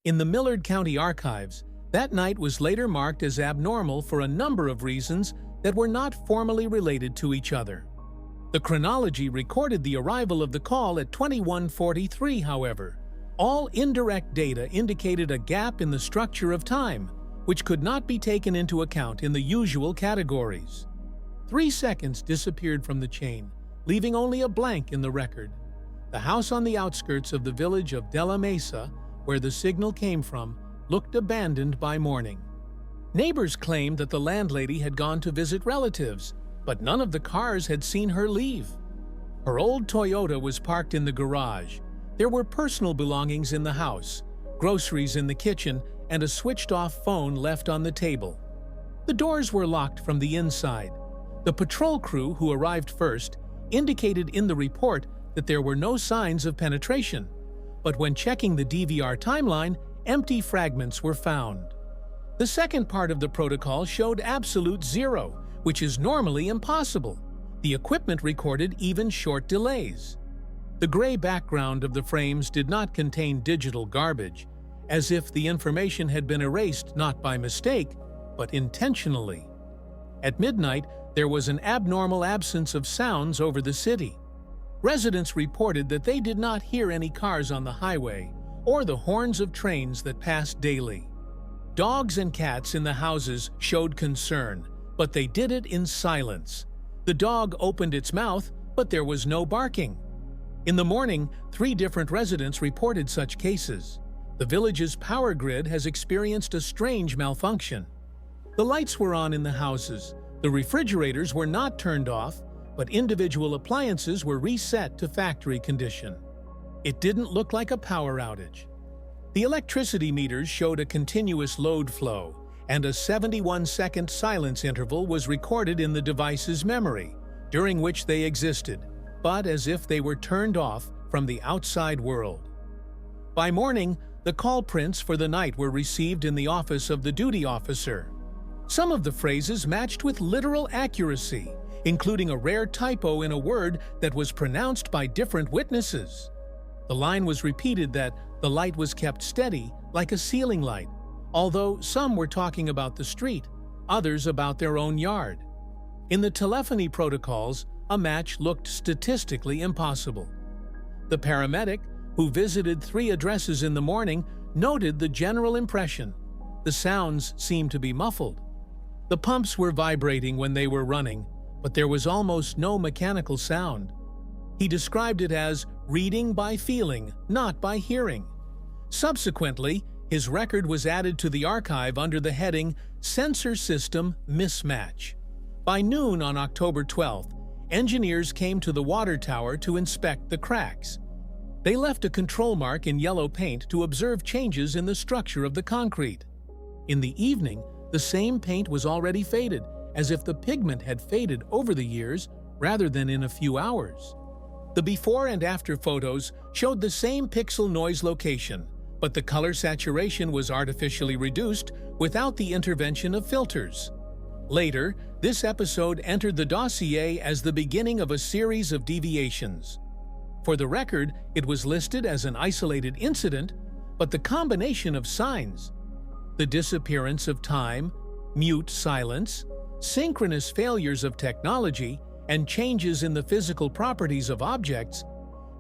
In the Millard County Archives, that night was later marked as abnormal for a number of reasons that were not formally related to each other. The chronology recorded the arrival of the call at 21:43, however. All indirect data indicated a gap in the structure of time, which could not be taken into account in the usual categories. 3 seconds disappeared from the chain, leaving only a blank in the record. The house on the outskirts of the village of De La Mesa, where the signal came from, looked abandoned by morning. Neighbors claimed that the landlady had gone to visit relatives, but none of the cars had seen her leave. Her old Toyota was parked in the garage. There were personal belongings in the house, groceries in the kitchen, and a switched-off phone left on the table. The doors were locked from the inside. The patrol crew, who arrived first, indicated in the report that there were no signs of penetration, but when checking the DVR timeline, empty fragments were found. The second part of the protocol showed absolute zero, which is normally impossible. The equipment recorded even short delays. The gray background of the frames did not contain digital garbage, as if the information had been erased not by mistake, but intentionally. At midnight, there was an abnormal absence of sounds over the city. Residents reported that they did not hear any cars on the highway or the horns of trains that passed daily. Dogs and cats in the houses showed concern, but they did it in silence. The dog opened its mouth, but there was no barking. In the morning, 3 different residents reported such cases. The village's power grid has experienced a strange malfunction. The lights were on in the houses, the refrigerators were not turned off, but individual appliances were reset to factory condition. It didn't look like a power outage. The electricity meters showed a continuous load flow, and a 71-second silence interval was recorded in the device's memory, during which they existed, but as if they were turned off from the outside world. By morning, the call prints for the night were received in the office of the duty officer. Some of the phrases matched with literal accuracy, including a rare typo in a word that was pronounced by different witnesses. The line was repeated that the light was kept steady, like a ceiling light, although some were talking about the street, others about their own yard. In the telephony protocols, a match looked statistically impossible. The paramedic, who visited 3 addresses in the morning, noted the general impression. The sounds seemed to be muffled. The pumps were vibrating when they were running, but there was almost no mechanical sound. He described it as reading by feeling, not by hearing. Subsequently, his record was added to the archive under the heading Sensor System Mismatch. By noon on October 12th, engineers came to the water tower to inspect the cracks. They left a control mark in yellow paint to observe changes in the structure of the concrete. In the evening, the same paint was already faded, as if the pigment had faded over the years rather than in a few hours. The before and after photos showed the same pixel noise location, but the color saturation was artificially reduced without the intervention of filters. Later, this episode entered the dossier as the beginning of a series of deviations. For the record, it was listed as an isolated incident, but the combination of signs, the disappearance of time, mute silence, synchronous failures of technology, and changes in the physical properties of objects,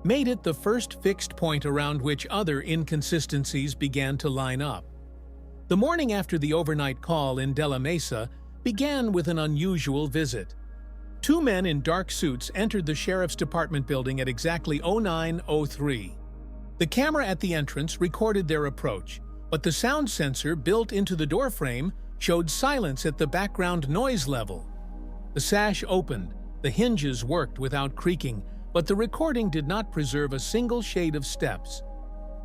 made it the first fixed point around which other inconsistencies began to line up. The morning after the overnight call in De La Mesa began with an unusual visit. 2 men in dark suits entered the sheriff's department building at exactly 09:03. The camera at the entrance recorded their approach, but the sound sensor built into the doorframe showed silence at the background noise level. The sash opened, the hinges worked without creaking, but the recording did not preserve a single shade of steps.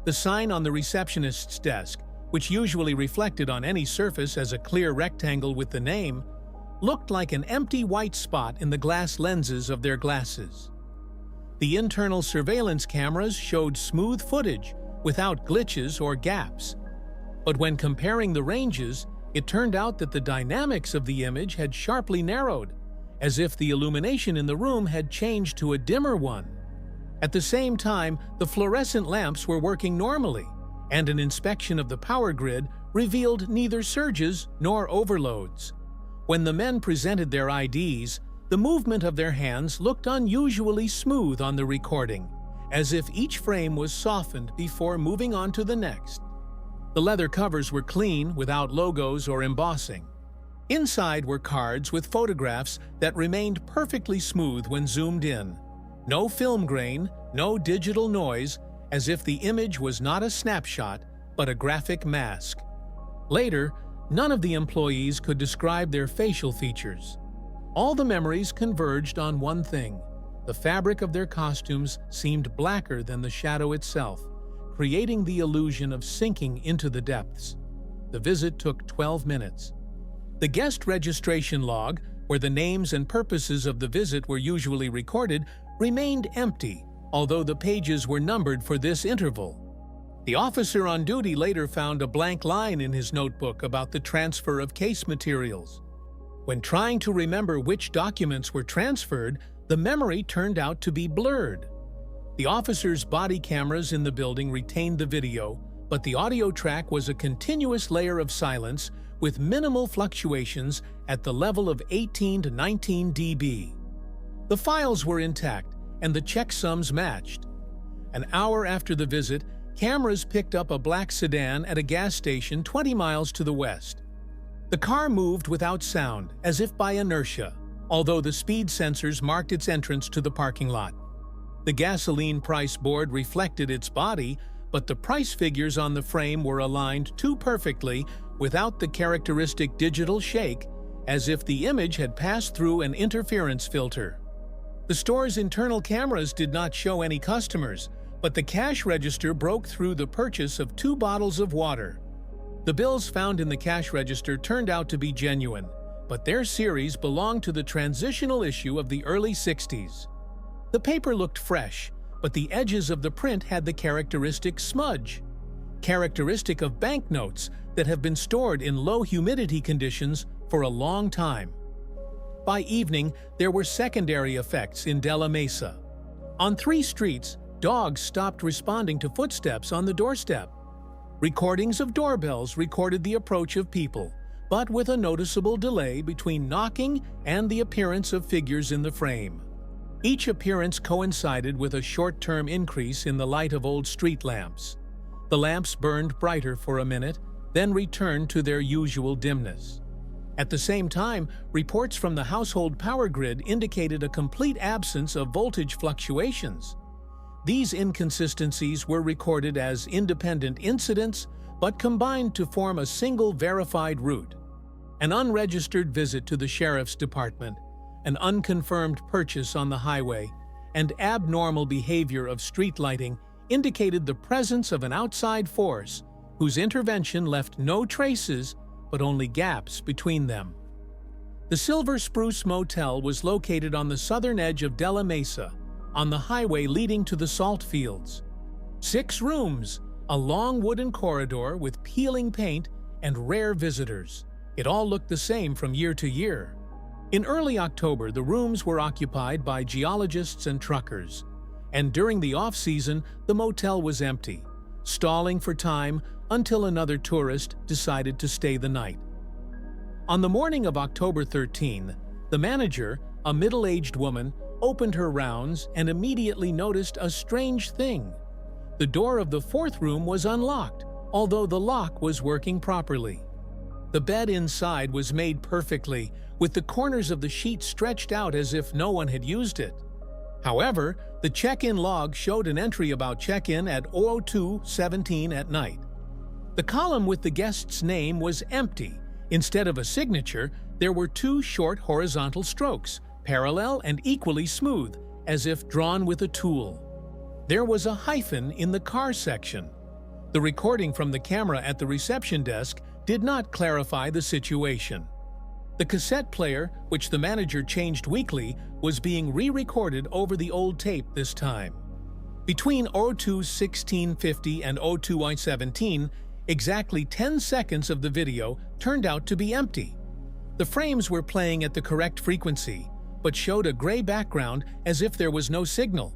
The sign on the receptionist's desk, which usually reflected on any surface as a clear rectangle with the name, looked like an empty white spot in the glass lenses of their glasses. The internal surveillance cameras showed smooth footage without glitches or gaps. But when comparing the ranges, it turned out that the dynamics of the image had sharply narrowed, as if the illumination in the room had changed to a dimmer one. At the same time, the fluorescent lamps were working normally, and an inspection of the power grid revealed neither surges nor overloads. When the men presented their IDs, the movement of their hands looked unusually smooth on the recording, as if each frame was softened before moving on to the next. The leather covers were clean, without logos or embossing. Inside were cards with photographs that remained perfectly smooth when zoomed in. No film grain, no digital noise, as if the image was not a snapshot, but a graphic mask. Later, none of the employees could describe their facial features. All the memories converged on one thing. The fabric of their costumes seemed blacker than the shadow itself, creating the illusion of sinking into the depths. The visit took 12 minutes. The guest registration log, where the names and purposes of the visit were usually recorded, remained empty, although the pages were numbered for this interval. The officer on duty later found a blank line in his notebook about the transfer of case materials. When trying to remember which documents were transferred, the memory turned out to be blurred. The officers' body cameras in the building retained the video, but the audio track was a continuous layer of silence with minimal fluctuations at the level of 18 to 19 dB. The files were intact, and the checksums matched. An hour after the visit, cameras picked up a black sedan at a gas station 20 miles to the west. The car moved without sound, as if by inertia, although the speed sensors marked its entrance to the parking lot. The gasoline price board reflected its body, but the price figures on the frame were aligned too perfectly without the characteristic digital shake, as if the image had passed through an interference filter. The store's internal cameras did not show any customers, but the cash register broke through the purchase of 2 bottles of water. The bills found in the cash register turned out to be genuine, but their series belonged to the transitional issue of the early 60s. The paper looked fresh, but the edges of the print had the characteristic smudge, characteristic of banknotes that have been stored in low humidity conditions for a long time. By evening, there were secondary effects in De La Mesa. On 3 streets, dogs stopped responding to footsteps on the doorstep. Recordings of doorbells recorded the approach of people, but with a noticeable delay between knocking and the appearance of figures in the frame. Each appearance coincided with a short-term increase in the light of old street lamps. The lamps burned brighter for a minute, then returned to their usual dimness. At the same time, reports from the household power grid indicated a complete absence of voltage fluctuations. These inconsistencies were recorded as independent incidents, but combined to form a single verified route. An unregistered visit to the sheriff's department, an unconfirmed purchase on the highway, and abnormal behavior of street lighting indicated the presence of an outside force whose intervention left no traces but only gaps between them. The Silver Spruce Motel was located on the southern edge of De La Mesa, on the highway leading to the salt fields. 6 rooms, a long wooden corridor with peeling paint, and rare visitors. It all looked the same from year to year. In early October, the rooms were occupied by geologists and truckers, and during the off-season, the motel was empty, stalling for time until another tourist decided to stay the night. On the morning of October 13, the manager, a middle-aged woman, opened her rounds and immediately noticed a strange thing. The door of the 4th room was unlocked, although the lock was working properly. The bed inside was made perfectly, with the corners of the sheet stretched out as if no one had used it. However, the check-in log showed an entry about check-in at 02:17 at night. The column with the guest's name was empty. Instead of a signature, there were 2 short horizontal strokes, parallel and equally smooth, as if drawn with a tool. There was a hyphen in the car section. The recording from the camera at the reception desk did not clarify the situation. The cassette player, which the manager changed weekly, was being re-recorded over the old tape this time. Between 02:16:50 and 02:17, exactly 10 seconds of the video turned out to be empty. The frames were playing at the correct frequency, but showed a gray background as if there was no signal.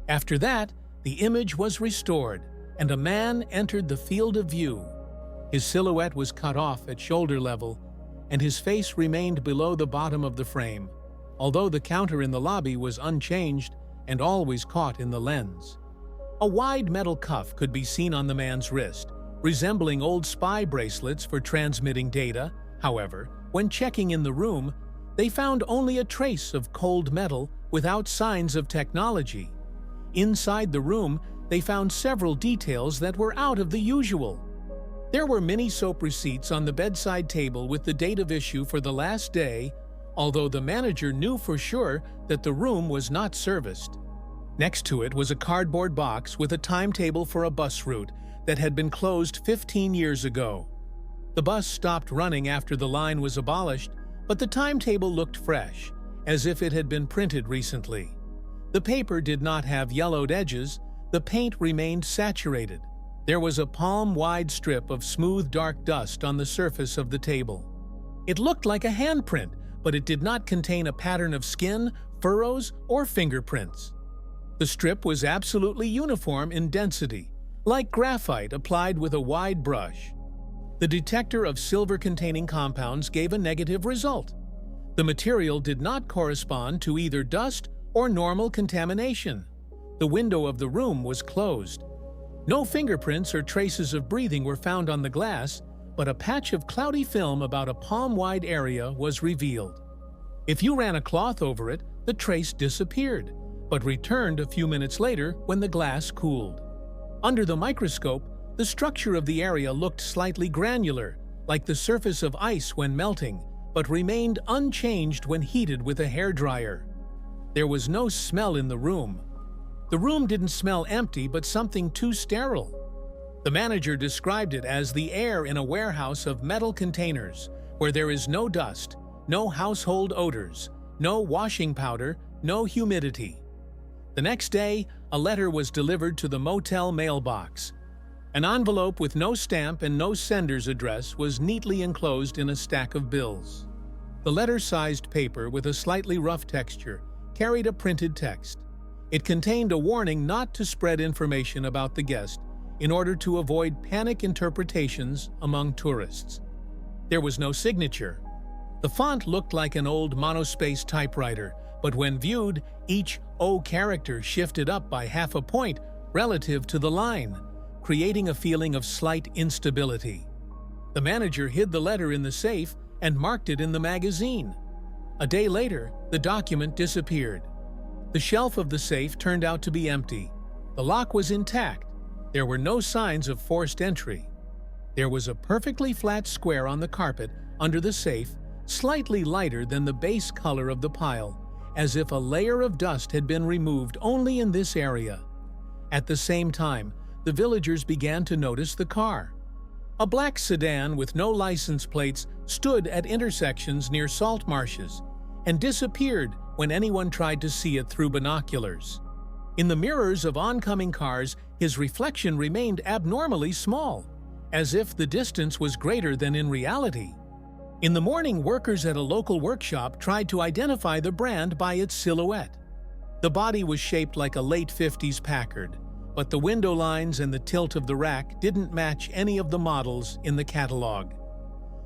After that, the image was restored, and a man entered the field of view. His silhouette was cut off at shoulder level, and his face remained below the bottom of the frame, although the counter in the lobby was unchanged and always caught in the lens. A wide metal cuff could be seen on the man's wrist, resembling old spy bracelets for transmitting data. However, when checking in the room, they found only a trace of cold metal without signs of technology. Inside the room, they found several details that were out of the usual. There were mini soap receipts on the bedside table with the date of issue for the last day, although the manager knew for sure that the room was not serviced. Next to it was a cardboard box with a timetable for a bus route that had been closed 15 years ago. The bus stopped running after the line was abolished, but the timetable looked fresh, as if it had been printed recently. The paper did not have yellowed edges, the paint remained saturated. There was a palm-wide strip of smooth dark dust on the surface of the table. It looked like a handprint, but it did not contain a pattern of skin, furrows, or fingerprints. The strip was absolutely uniform in density, like graphite applied with a wide brush. The detector of silver-containing compounds gave a negative result. The material did not correspond to either dust or normal contamination. The window of the room was closed. No fingerprints or traces of breathing were found on the glass, but a patch of cloudy film about a palm-wide area was revealed. If you ran a cloth over it, the trace disappeared, but returned a few minutes later when the glass cooled. Under the microscope, the structure of the area looked slightly granular, like the surface of ice when melting, but remained unchanged when heated with a hairdryer. There was no smell in the room. The room didn't smell empty, but something too sterile. The manager described it as the air in a warehouse of metal containers, where there is no dust, no household odors, no washing powder, no humidity. The next day, a letter was delivered to the motel mailbox. An envelope with no stamp and no sender's address was neatly enclosed in a stack of bills. The letter-sized paper with a slightly rough texture carried a printed text. It contained a warning not to spread information about the guest in order to avoid panic interpretations among tourists. There was no signature. The font looked like an old monospace typewriter, but when viewed, each O character shifted up by half a point relative to the line, creating a feeling of slight instability. The manager hid the letter in the safe and marked it in the magazine. A day later, the document disappeared. The shelf of the safe turned out to be empty. The lock was intact. There were no signs of forced entry. There was a perfectly flat square on the carpet under the safe, slightly lighter than the base color of the pile, as if a layer of dust had been removed only in this area. At the same time, the villagers began to notice the car. A black sedan with no license plates stood at intersections near salt marshes and disappeared when anyone tried to see it through binoculars. In the mirrors of oncoming cars, his reflection remained abnormally small, as if the distance was greater than in reality. In the morning, workers at a local workshop tried to identify the brand by its silhouette. The body was shaped like a late 50s Packard, but the window lines and the tilt of the rack didn't match any of the models in the catalog.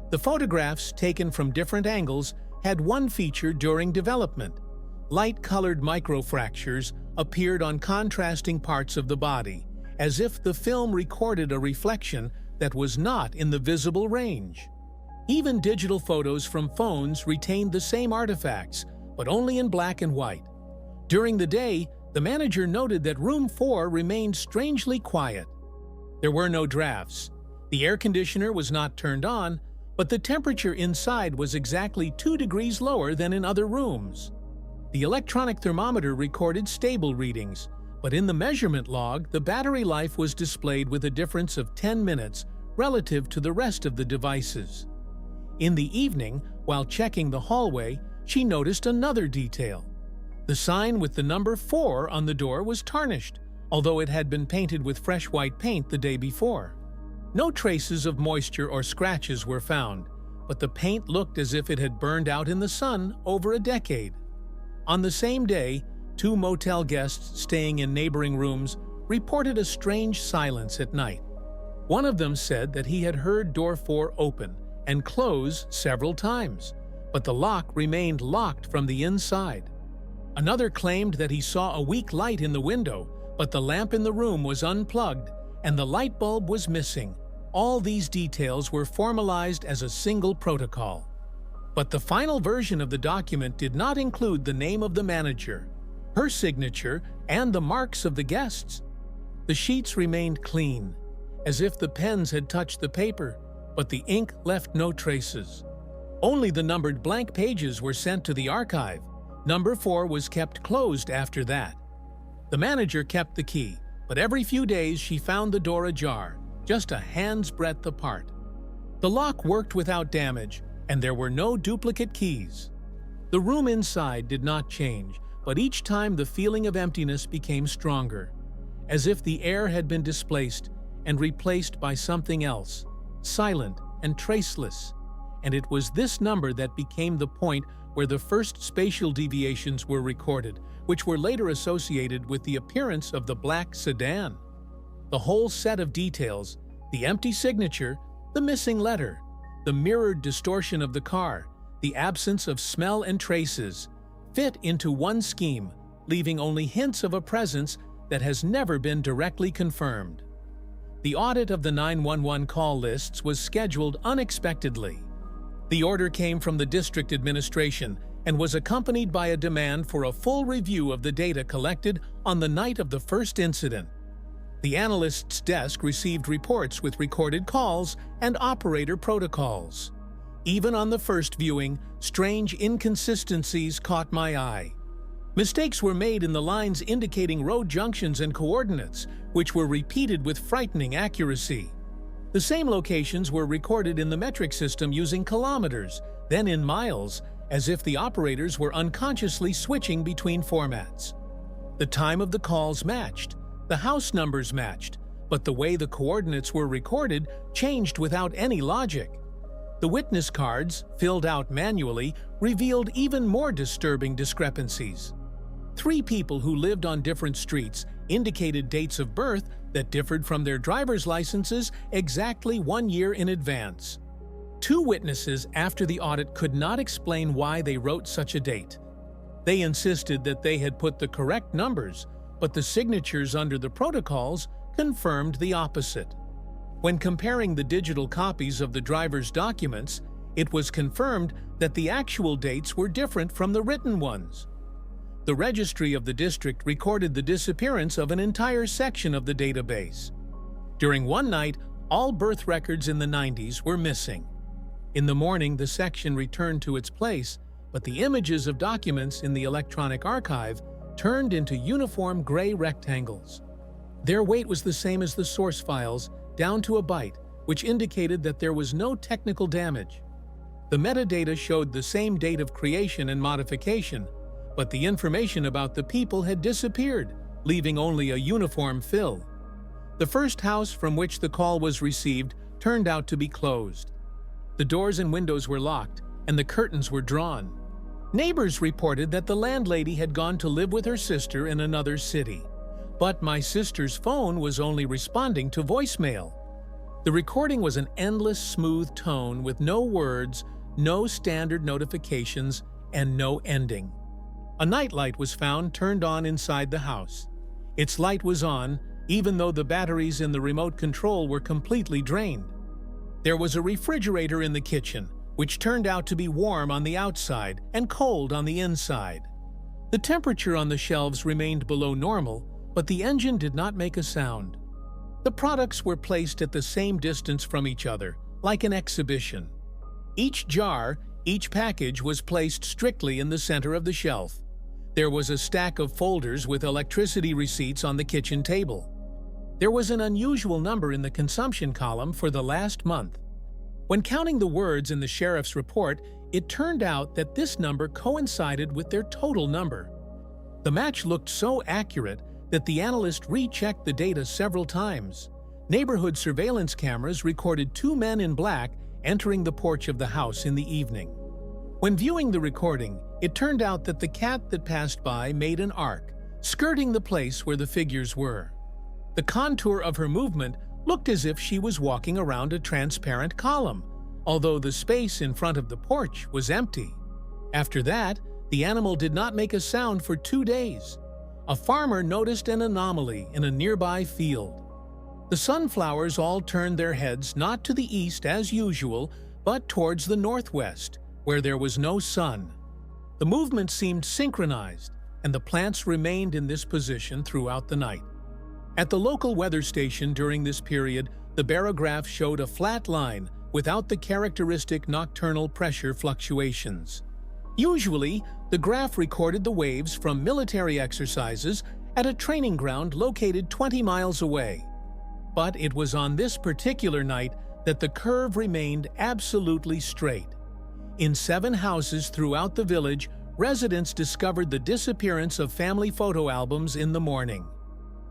The photographs, taken from different angles, had one feature during development. Light-colored microfractures appeared on contrasting parts of the body, as if the film recorded a reflection that was not in the visible range. Even digital photos from phones retained the same artifacts, but only in black and white. During the day, the manager noted that room 4 remained strangely quiet. There were no drafts. The air conditioner was not turned on, but the temperature inside was exactly 2 degrees lower than in other rooms. The electronic thermometer recorded stable readings, but in the measurement log, the battery life was displayed with a difference of 10 minutes relative to the rest of the devices. In the evening, while checking the hallway, she noticed another detail. The sign with the number 4 on the door was tarnished, although it had been painted with fresh white paint the day before. No traces of moisture or scratches were found, but the paint looked as if it had burned out in the sun over a decade. On the same day, 2 motel guests staying in neighboring rooms reported a strange silence at night. One of them said that he had heard door 4 open and close several times, but the lock remained locked from the inside. Another claimed that he saw a weak light in the window, but the lamp in the room was unplugged and the light bulb was missing. All these details were formalized as a single protocol. But the final version of the document did not include the name of the manager, her signature, and the marks of the guests. The sheets remained clean, as if the pens had touched the paper, but the ink left no traces. Only the numbered blank pages were sent to the archive. Number 4 was kept closed after that. The manager kept the key, but every few days she found the door ajar, just a hand's breadth apart. The lock worked without damage, and there were no duplicate keys. The room inside did not change, but each time the feeling of emptiness became stronger, as if the air had been displaced and replaced by something else, silent and traceless. And it was this number that became the point where the first spatial deviations were recorded, which were later associated with the appearance of the black sedan. The whole set of details, the empty signature, the missing letter, the mirrored distortion of the car, the absence of smell and traces, fit into one scheme, leaving only hints of a presence that has never been directly confirmed. The audit of the 911 call lists was scheduled unexpectedly. The order came from the district administration and was accompanied by a demand for a full review of the data collected on the night of the first incident. The analyst's desk received reports with recorded calls and operator protocols. Even on the first viewing, strange inconsistencies caught my eye. Mistakes were made in the lines indicating road junctions and coordinates, which were repeated with frightening accuracy. The same locations were recorded in the metric system using kilometers, then in miles, as if the operators were unconsciously switching between formats. The time of the calls matched, the house numbers matched, but the way the coordinates were recorded changed without any logic. The witness cards, filled out manually, revealed even more disturbing discrepancies. 3 people who lived on different streets indicated dates of birth that differed from their driver's licenses exactly 1 year in advance. 2 witnesses after the audit could not explain why they wrote such a date. They insisted that they had put the correct numbers, but the signatures under the protocols confirmed the opposite. When comparing the digital copies of the driver's documents, it was confirmed that the actual dates were different from the written ones. The registry of the district recorded the disappearance of an entire section of the database. During one night, all birth records in the 90s were missing. In the morning, the section returned to its place, but the images of documents in the electronic archive turned into uniform gray rectangles. Their weight was the same as the source files, down to a byte, which indicated that there was no technical damage. The metadata showed the same date of creation and modification, but the information about the people had disappeared, leaving only a uniform fill. The first house from which the call was received turned out to be closed. The doors and windows were locked, and the curtains were drawn. Neighbors reported that the landlady had gone to live with her sister in another city, but my sister's phone was only responding to voicemail. The recording was an endless, smooth tone with no words, no standard notifications, and no ending. A nightlight was found turned on inside the house. Its light was on, even though the batteries in the remote control were completely drained. There was a refrigerator in the kitchen, which turned out to be warm on the outside and cold on the inside. The temperature on the shelves remained below normal, but the engine did not make a sound. The products were placed at the same distance from each other, like an exhibition. Each jar, each package was placed strictly in the center of the shelf. There was a stack of folders with electricity receipts on the kitchen table. There was an unusual number in the consumption column for the last month. When counting the words in the sheriff's report, it turned out that this number coincided with their total number. The match looked so accurate that the analyst rechecked the data several times. Neighborhood surveillance cameras recorded 2 men in black entering the porch of the house in the evening. When viewing the recording, it turned out that the cat that passed by made an arc, skirting the place where the figures were. The contour of her movement looked as if she was walking around a transparent column, although the space in front of the porch was empty. After that, the animal did not make a sound for 2 days. A farmer noticed an anomaly in a nearby field. The sunflowers all turned their heads not to the east as usual, but towards the northwest, where there was no sun. The movement seemed synchronized, and the plants remained in this position throughout the night. At the local weather station during this period, the barograph showed a flat line without the characteristic nocturnal pressure fluctuations. Usually, the graph recorded the waves from military exercises at a training ground located 20 miles away. But it was on this particular night that the curve remained absolutely straight. In 7 houses throughout the village, residents discovered the disappearance of family photo albums in the morning.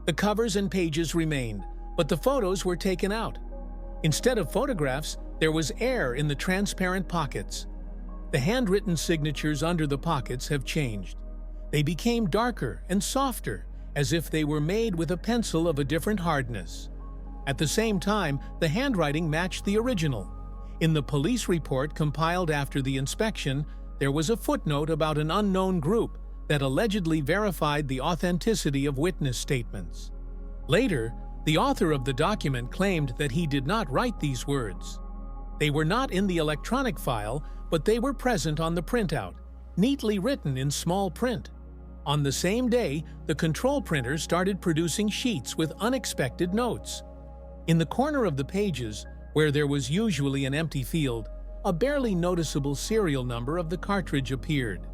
The covers and pages remained, but the photos were taken out. Instead of photographs, there was air in the transparent pockets. The handwritten signatures under the pockets have changed. They became darker and softer, as if they were made with a pencil of a different hardness. At the same time, the handwriting matched the original. In the police report compiled after the inspection, there was a footnote about an unknown group that allegedly verified the authenticity of witness statements. Later, the author of the document claimed that he did not write these words. They were not in the electronic file, but they were present on the printout, neatly written in small print. On the same day, the control printer started producing sheets with unexpected notes. In the corner of the pages, where there was usually an empty field, a barely noticeable serial number of the cartridge appeared.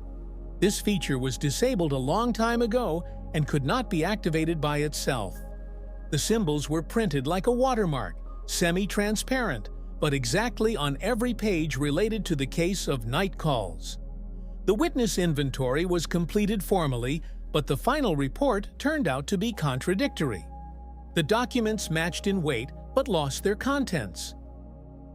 This feature was disabled a long time ago and could not be activated by itself. The symbols were printed like a watermark, semi-transparent, but exactly on every page related to the case of night calls. The witness inventory was completed formally, but the final report turned out to be contradictory. The documents matched in weight but lost their contents.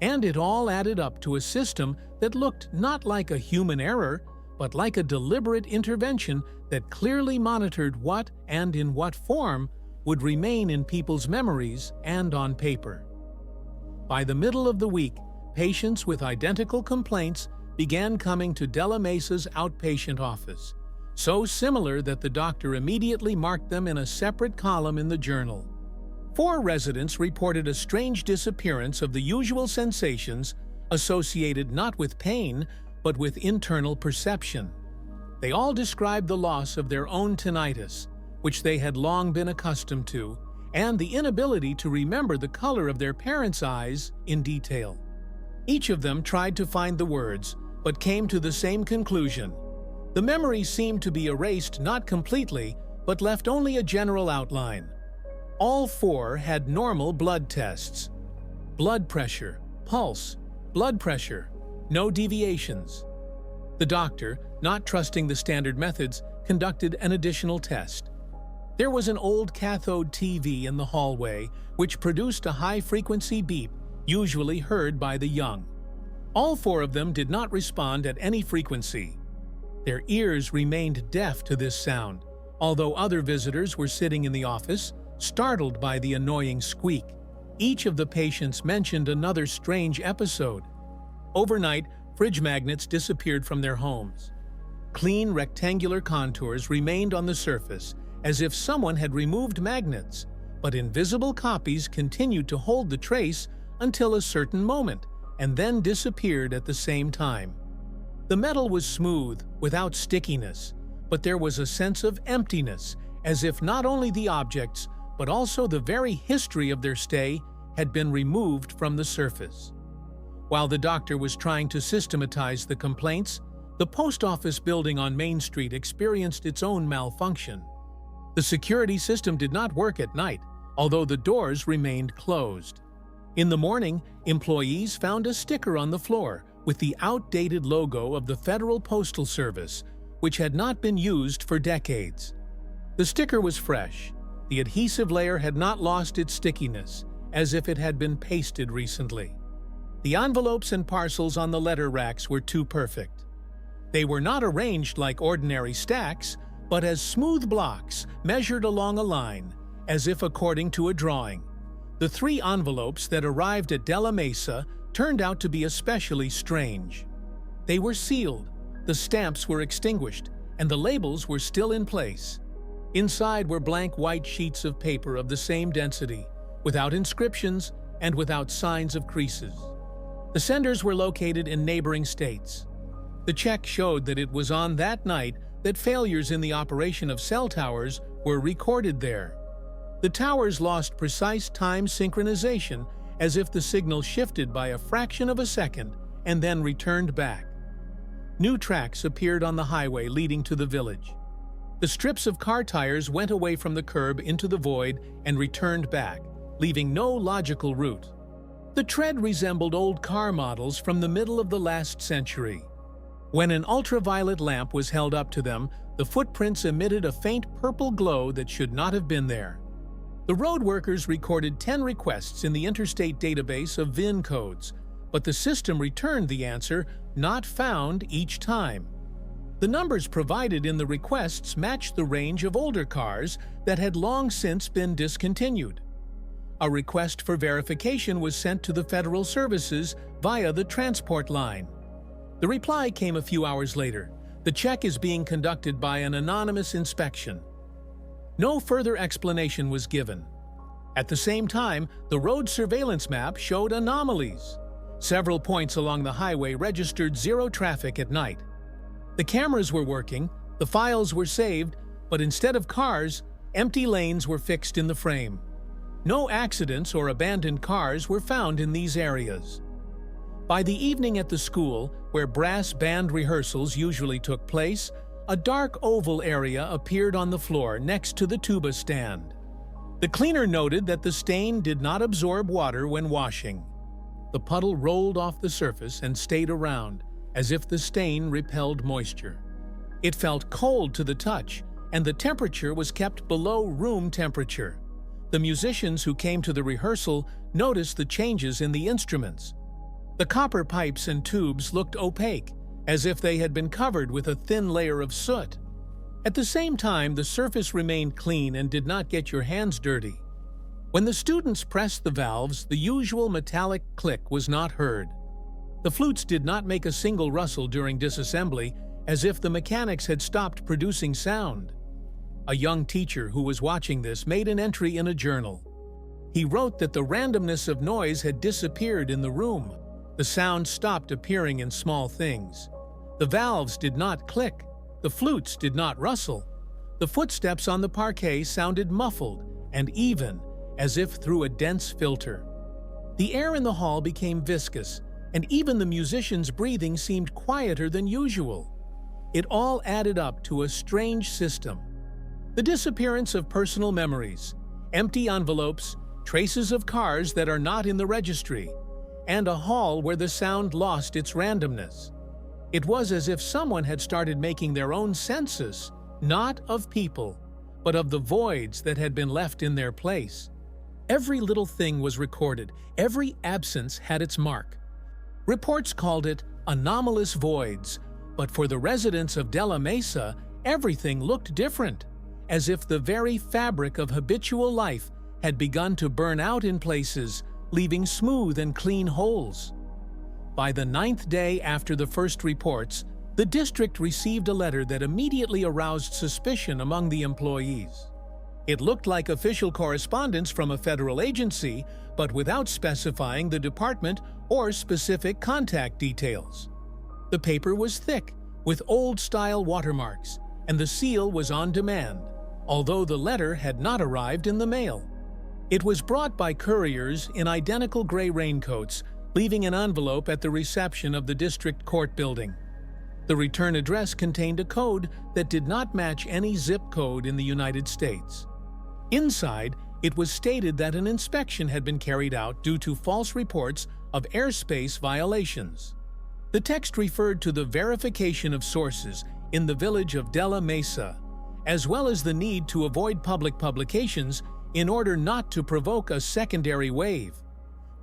And it all added up to a system that looked not like a human error, but like a deliberate intervention that clearly monitored what and in what form would remain in people's memories and on paper. By the middle of the week, patients with identical complaints began coming to Della Mesa's outpatient office, so similar that the doctor immediately marked them in a separate column in the journal. 4 residents reported a strange disappearance of the usual sensations associated not with pain, but with internal perception. They all described the loss of their own tinnitus, which they had long been accustomed to, and the inability to remember the color of their parents' eyes in detail. Each of them tried to find the words, but came to the same conclusion. The memory seemed to be erased not completely, but left only a general outline. All 4 had normal blood tests. Blood pressure, pulse, blood pressure, no deviations. The doctor, not trusting the standard methods, conducted an additional test. There was an old cathode TV in the hallway which produced a high-frequency beep, usually heard by the young. All 4 of them did not respond at any frequency. Their ears remained deaf to this sound, although other visitors were sitting in the office, startled by the annoying squeak. Each of the patients mentioned another strange episode. Overnight, fridge magnets disappeared from their homes. Clean rectangular contours remained on the surface, as if someone had removed magnets, but invisible copies continued to hold the trace until a certain moment, and then disappeared at the same time. The metal was smooth, without stickiness, but there was a sense of emptiness, as if not only the objects, but also the very history of their stay had been removed from the surface. While the doctor was trying to systematize the complaints, the post office building on Main Street experienced its own malfunction. The security system did not work at night, although the doors remained closed. In the morning, employees found a sticker on the floor with the outdated logo of the Federal Postal Service, which had not been used for decades. The sticker was fresh. The adhesive layer had not lost its stickiness, as if it had been pasted recently. The envelopes and parcels on the letter racks were too perfect. They were not arranged like ordinary stacks, but as smooth blocks measured along a line, as if according to a drawing. The 3 envelopes that arrived at De La Mesa turned out to be especially strange. They were sealed, the stamps were extinguished, and the labels were still in place. Inside were blank white sheets of paper of the same density, without inscriptions and without signs of creases. The senders were located in neighboring states. The check showed that it was on that night that failures in the operation of cell towers were recorded there. The towers lost precise time synchronization, as if the signal shifted by a fraction of a second and then returned back. New tracks appeared on the highway leading to the village. The strips of car tires went away from the curb into the void and returned back, leaving no logical route. The tread resembled old car models from the middle of the last century. When an ultraviolet lamp was held up to them, the footprints emitted a faint purple glow that should not have been there. The road workers recorded 10 requests in the interstate database of VIN codes, but the system returned the answer, "not found," each time. The numbers provided in the requests matched the range of older cars that had long since been discontinued. A request for verification was sent to the Federal Services via the transport line. The reply came a few hours later. The check is being conducted by an anonymous inspection. No further explanation was given. At the same time, the road surveillance map showed anomalies. Several points along the highway registered 0 traffic at night. The cameras were working, the files were saved, but instead of cars, empty lanes were fixed in the frame. No accidents or abandoned cars were found in these areas. By the evening at the school, where brass band rehearsals usually took place, a dark oval area appeared on the floor next to the tuba stand. The cleaner noted that the stain did not absorb water when washing. The puddle rolled off the surface and stayed around, as if the stain repelled moisture. It felt cold to the touch, and the temperature was kept below room temperature. The musicians who came to the rehearsal noticed the changes in the instruments. The copper pipes and tubes looked opaque, as if they had been covered with a thin layer of soot. At the same time, the surface remained clean and did not get your hands dirty. When the students pressed the valves, the usual metallic click was not heard. The flutes did not make a single rustle during disassembly, as if the mechanics had stopped producing sound. A young teacher who was watching this made an entry in a journal. He wrote that the randomness of noise had disappeared in the room. The sound stopped appearing in small things. The valves did not click. The flutes did not rustle. The footsteps on the parquet sounded muffled and even, as if through a dense filter. The air in the hall became viscous, and even the musicians' breathing seemed quieter than usual. It all added up to a strange system. The disappearance of personal memories, empty envelopes, traces of cars that are not in the registry, and a hall where the sound lost its randomness. It was as if someone had started making their own census, not of people, but of the voids that had been left in their place. Every little thing was recorded, every absence had its mark. Reports called it anomalous voids, but for the residents of De La Mesa, everything looked different, as if the very fabric of habitual life had begun to burn out in places, leaving smooth and clean holes. By the 9th day after the first reports, the district received a letter that immediately aroused suspicion among the employees. It looked like official correspondence from a federal agency, but without specifying the department or specific contact details. The paper was thick, with old-style watermarks, and the seal was on demand, although the letter had not arrived in the mail. It was brought by couriers in identical gray raincoats, leaving an envelope at the reception of the district court building. The return address contained a code that did not match any zip code in the United States. Inside, it was stated that an inspection had been carried out due to false reports of airspace violations. The text referred to the verification of sources in the village of De La Mesa, as well as the need to avoid public publications in order not to provoke a secondary wave.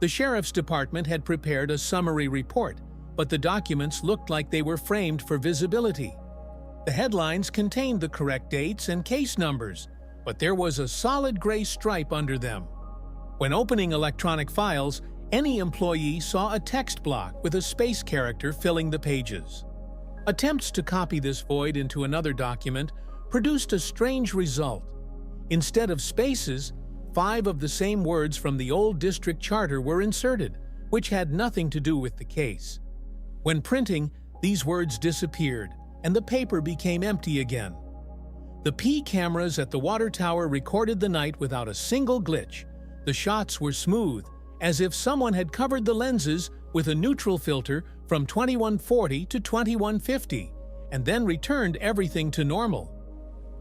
The sheriff's department had prepared a summary report, but the documents looked like they were framed for visibility. The headlines contained the correct dates and case numbers, but there was a solid gray stripe under them. When opening electronic files, any employee saw a text block with a space character filling the pages. Attempts to copy this void into another document produced a strange result. Instead of spaces, 5 of the same words from the old district charter were inserted, which had nothing to do with the case. When printing, these words disappeared, and the paper became empty again. The P cameras at the water tower recorded the night without a single glitch. The shots were smooth, as if someone had covered the lenses with a neutral filter from 2140 to 2150, and then returned everything to normal.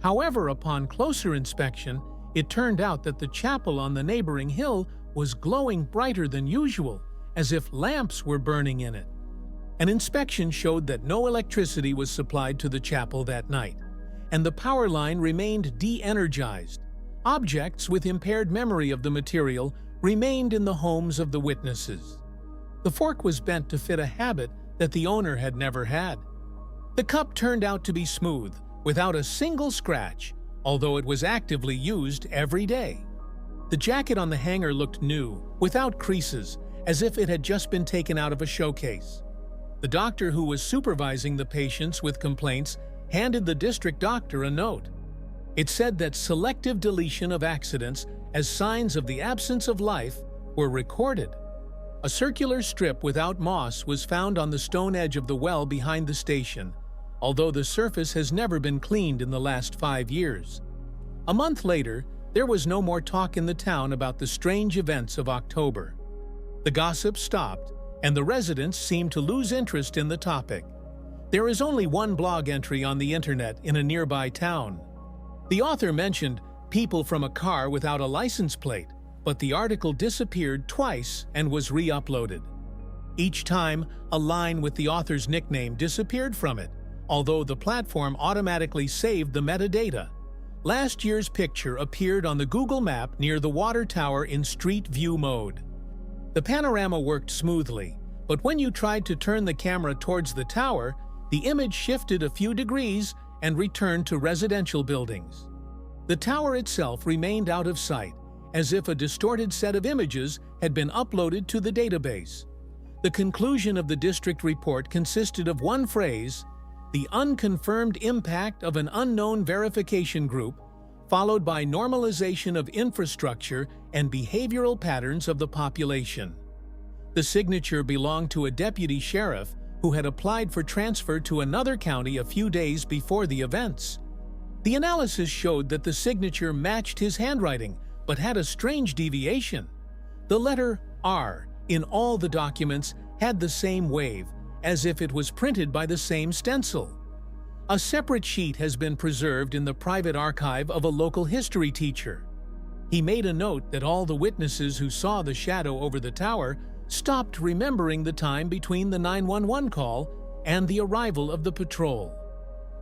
However, upon closer inspection, it turned out that the chapel on the neighboring hill was glowing brighter than usual, as if lamps were burning in it. An inspection showed that no electricity was supplied to the chapel that night, and the power line remained de-energized. Objects with impaired memory of the material remained in the homes of the witnesses. The fork was bent to fit a habit that the owner had never had. The cup turned out to be smooth, without a single scratch, although it was actively used every day. The jacket on the hanger looked new, without creases, as if it had just been taken out of a showcase. The doctor who was supervising the patients with complaints handed the district doctor a note. It said that selective deletion of accidents as signs of the absence of life were recorded. A circular strip without moss was found on the stone edge of the well behind the station, although the surface has never been cleaned in the last 5 years. A month later, there was no more talk in the town about the strange events of October. The gossip stopped, and the residents seemed to lose interest in the topic. There is only one blog entry on the internet in a nearby town. The author mentioned people from a car without a license plate, but the article disappeared twice and was re-uploaded. Each time, a line with the author's nickname disappeared from it, although the platform automatically saved the metadata. Last year's picture appeared on the Google map near the water tower in Street View mode. The panorama worked smoothly, but when you tried to turn the camera towards the tower, the image shifted a few degrees and returned to residential buildings. The tower itself remained out of sight, as if a distorted set of images had been uploaded to the database. The conclusion of the district report consisted of one phrase: the unconfirmed impact of an unknown verification group, followed by normalization of infrastructure and behavioral patterns of the population. The signature belonged to a deputy sheriff who had applied for transfer to another county a few days before the events. The analysis showed that the signature matched his handwriting, but had a strange deviation. The letter R in all the documents had the same wave, as if it was printed by the same stencil. A separate sheet has been preserved in the private archive of a local history teacher. He made a note that all the witnesses who saw the shadow over the tower stopped remembering the time between the 911 call and the arrival of the patrol.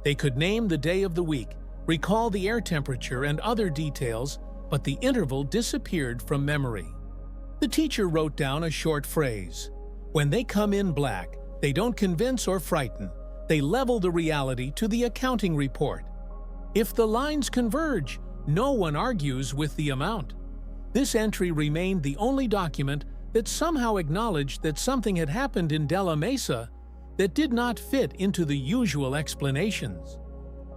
They could name the day of the week, recall the air temperature and other details, but the interval disappeared from memory. The teacher wrote down a short phrase: "When they come in black, they don't convince or frighten. They level the reality to the accounting report. If the lines converge, no one argues with the amount." This entry remained the only document that somehow acknowledged that something had happened in Della Mesa that did not fit into the usual explanations.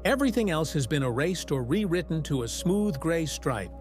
Everything else has been erased or rewritten to a smooth gray stripe.